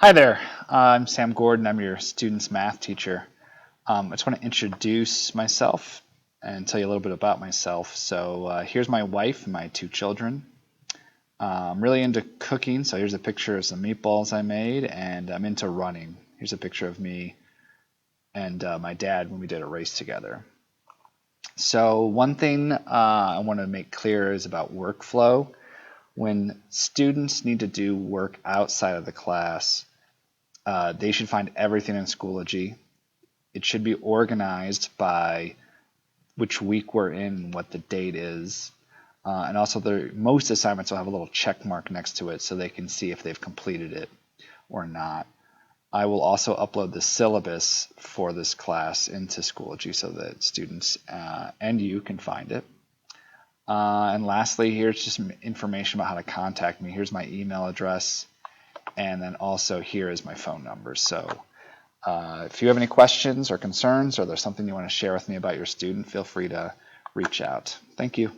Hi there, I'm Sam Gordon. I'm your student's math teacher. I just want to introduce myself and tell you a little bit about myself. Here's my wife and my two children. I'm really into cooking, so here's a picture of some meatballs I made, and I'm into running. Here's a picture of me and my dad when we did a race together. So one thing I want to make clear is about workflow. When students need to do work outside of the class, they should find everything in Schoology. It should be organized by which week we're in, what the date is. And also, most assignments will have a little check mark next to it so they can see if they've completed it or not. I will also upload the syllabus for this class into Schoology so that students and you can find it. And lastly, here's just some information about how to contact me. Here's my email address, and then also here is my phone number. So if you have any questions or concerns, or there's something you want to share with me about your student, feel free to reach out. Thank you.